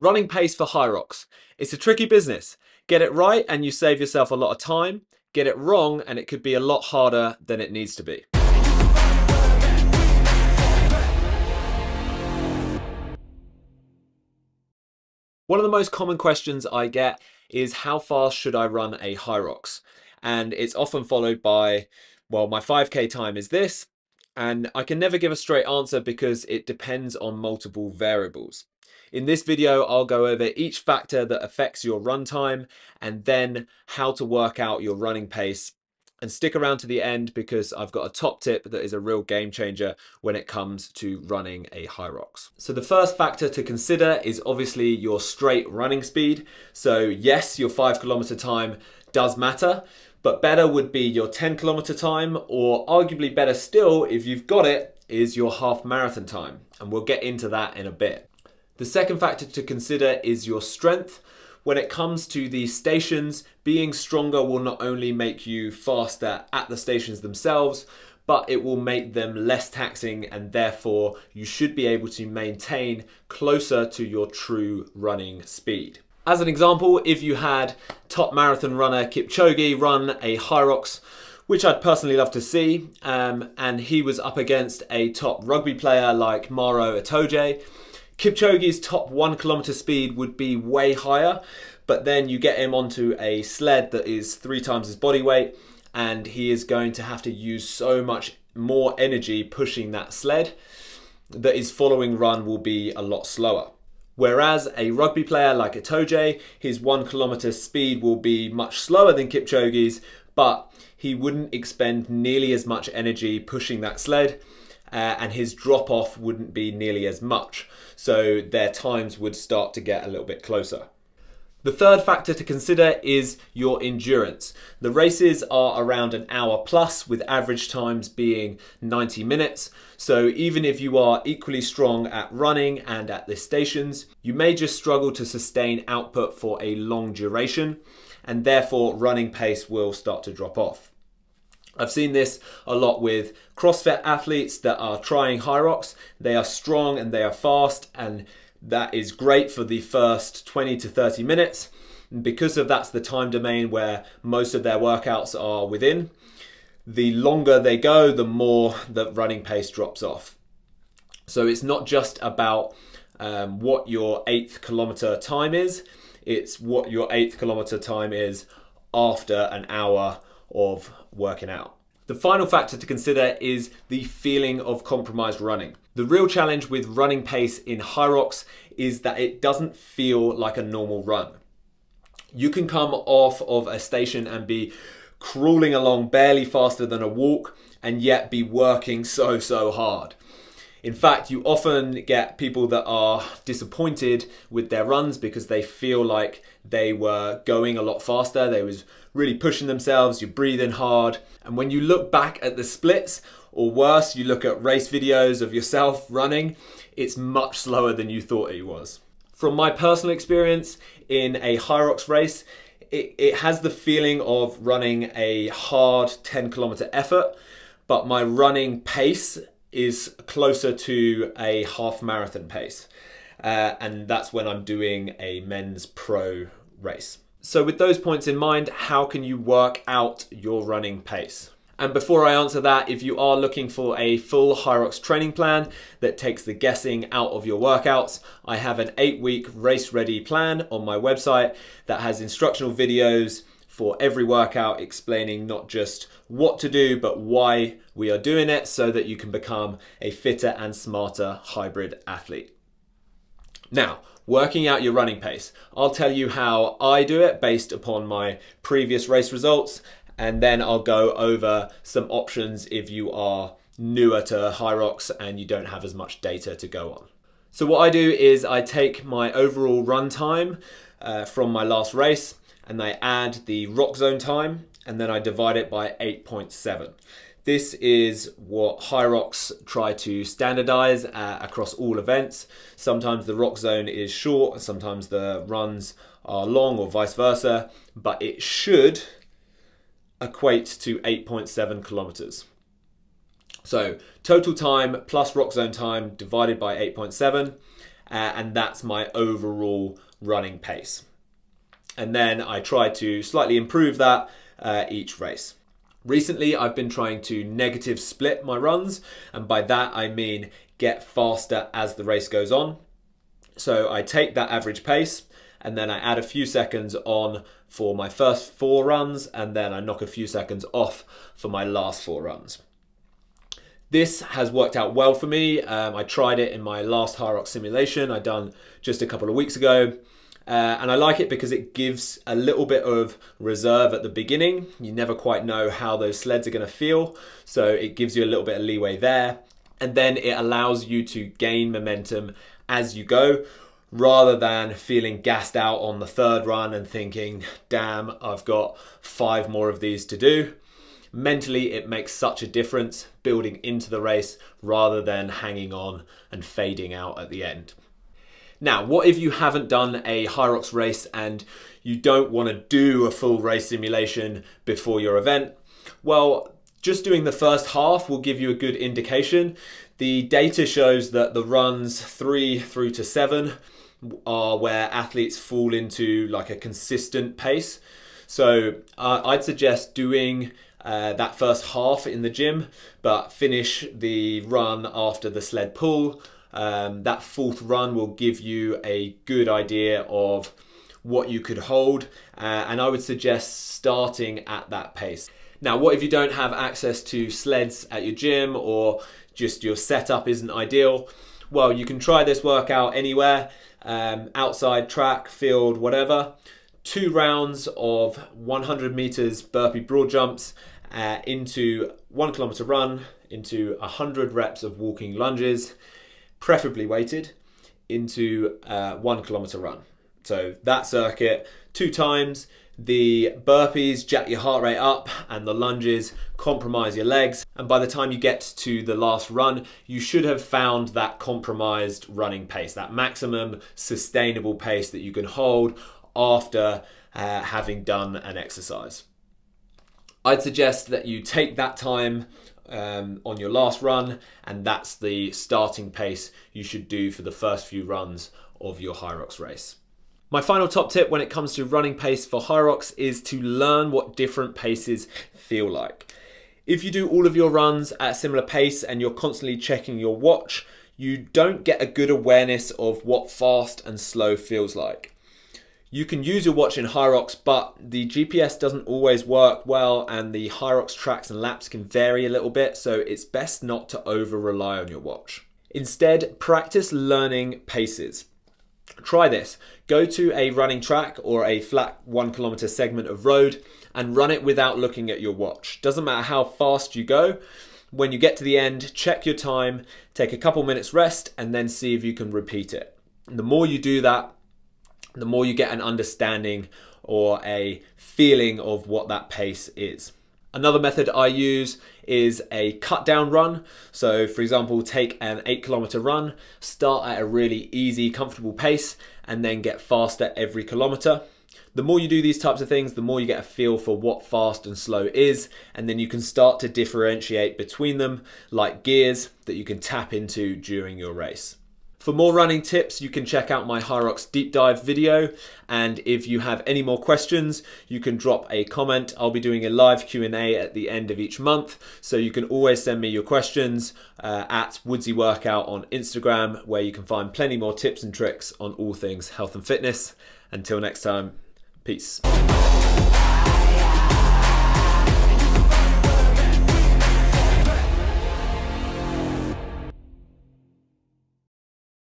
Running pace for Hyrox. It's a tricky business. Get it right and you save yourself a lot of time. Get it wrong and it could be a lot harder than it needs to be. One of the most common questions I get is how fast should I run a Hyrox? And it's often followed by, well, my 5K time is this, and I can never give a straight answer because it depends on multiple variables. In this video, I'll go over each factor that affects your run time and then how to work out your running pace. And stick around to the end because I've got a top tip that is a real game changer when it comes to running a Hyrox. So the first factor to consider is obviously your straight running speed. So yes, your 5 km time does matter, but better would be your 10 km time, or arguably better still, if you've got it, is your half marathon time. And we'll get into that in a bit. The second factor to consider is your strength. When it comes to the stations, being stronger will not only make you faster at the stations themselves, but it will make them less taxing, and therefore you should be able to maintain closer to your true running speed. As an example, if you had top marathon runner Kipchoge run a Hyrox, which I'd personally love to see, and he was up against a top rugby player like Maro Itoje, Kipchoge's top 1 km speed would be way higher, but then you get him onto a sled that is 3 times his body weight, and he is going to have to use so much more energy pushing that sled that his following run will be a lot slower. Whereas a rugby player like Itoje, his 1 km speed will be much slower than Kipchoge's, but he wouldn't expend nearly as much energy pushing that sled, and his drop off wouldn't be nearly as much. So their times would start to get a little bit closer. The third factor to consider is your endurance. The races are around an hour plus, with average times being 90 minutes. So even if you are equally strong at running and at the stations, you may just struggle to sustain output for a long duration, and therefore running pace will start to drop off. I've seen this a lot with CrossFit athletes that are trying Hyrox. They are strong and they are fast, and that is great for the first 20 to 30 minutes. And because of that's the time domain where most of their workouts are within, the longer they go, the more the running pace drops off. So it's not just about what your 8th kilometer time is, it's what your 8th kilometer time is after an hour of working out. The final factor to consider is the feeling of compromised running. The real challenge with running pace in Hyrox is that it doesn't feel like a normal run. You can come off of a station and be crawling along barely faster than a walk, and yet be working so hard. In fact, you often get people that are disappointed with their runs because they feel like they were going a lot faster. They was really pushing themselves, you're breathing hard. And when you look back at the splits, or worse, you look at race videos of yourself running, it's much slower than you thought it was. From my personal experience in a Hyrox race, it has the feeling of running a hard 10 km effort, but my running pace is closer to a half marathon pace. And that's when I'm doing a men's pro race. So with those points in mind, how can you work out your running pace? And before I answer that, if you are looking for a full Hyrox training plan that takes the guessing out of your workouts, I have an 8-week race ready plan on my website that has instructional videos for every workout explaining not just what to do, but why we are doing it, so that you can become a fitter and smarter hybrid athlete. Now, working out your running pace. I'll tell you how I do it based upon my previous race results, and then I'll go over some options if you are newer to Hyrox and you don't have as much data to go on. So what I do is I take my overall run time from my last race, and I add the rock zone time, and then I divide it by 8.7. This is what Hyrox try to standardize across all events. Sometimes the rock zone is short, sometimes the runs are long, or vice versa, but it should equate to 8.7 kilometers. So total time plus rock zone time divided by 8.7, and that's my overall running pace. And then I try to slightly improve that each race. Recently, I've been trying to negative split my runs, and by that I mean get faster as the race goes on. So I take that average pace and then I add a few seconds on for my first 4 runs, and then I knock a few seconds off for my last 4 runs. This has worked out well for me. I tried it in my last Hyrox simulation I done just a couple of weeks ago. And I like it because it gives a little bit of reserve at the beginning. You never quite know how those sleds are going to feel, so it gives you a little bit of leeway there. And then it allows you to gain momentum as you go, rather than feeling gassed out on the 3rd run and thinking, damn, I've got 5 more of these to do. Mentally, it makes such a difference building into the race rather than hanging on and fading out at the end. Now, what if you haven't done a Hyrox race and you don't want to do a full race simulation before your event? Well, just doing the first half will give you a good indication. The data shows that the runs 3 through to 7 are where athletes fall into like a consistent pace. So I'd suggest doing that first half in the gym, but finish the run after the sled pull. That 4th run will give you a good idea of what you could hold, and I would suggest starting at that pace. Now, what if you don't have access to sleds at your gym, or just your setup isn't ideal? Well, you can try this workout anywhere, outside, track, field, whatever. 2 rounds of 100 meters burpee broad jumps into 1 kilometer run, into 100 reps of walking lunges, preferably weighted, into 1 kilometer run. So that circuit 2 times. The burpees jack your heart rate up and the lunges compromise your legs. And by the time you get to the last run, you should have found that compromised running pace, that maximum sustainable pace that you can hold after having done an exercise. I'd suggest that you take that time on your last run, and that's the starting pace you should do for the first few runs of your Hyrox race. My final top tip when it comes to running pace for Hyrox is to learn what different paces feel like. If you do all of your runs at a similar pace and you're constantly checking your watch, you don't get a good awareness of what fast and slow feels like. You can use your watch in Hyrox, but the GPS doesn't always work well, and the Hyrox tracks and laps can vary a little bit, so it's best not to over rely on your watch. Instead, practice learning paces. Try this. Go to a running track or a flat 1 kilometer segment of road and run it without looking at your watch. Doesn't matter how fast you go. When you get to the end, check your time, take a couple minutes rest, and then see if you can repeat it. And the more you do that, the more you get an understanding or a feeling of what that pace is. Another method I use is a cut down run. So for example, take an 8 kilometer run, start at a really easy, comfortable pace, and then get faster every kilometer. The more you do these types of things, the more you get a feel for what fast and slow is, and then you can start to differentiate between them like gears that you can tap into during your race. For more running tips, you can check out my Hyrox deep dive video, and if you have any more questions, you can drop a comment. I'll be doing a live Q&A at the end of each month, so you can always send me your questions at Woodsy Workout on Instagram, where you can find plenty more tips and tricks on all things health and fitness. Until next time, peace.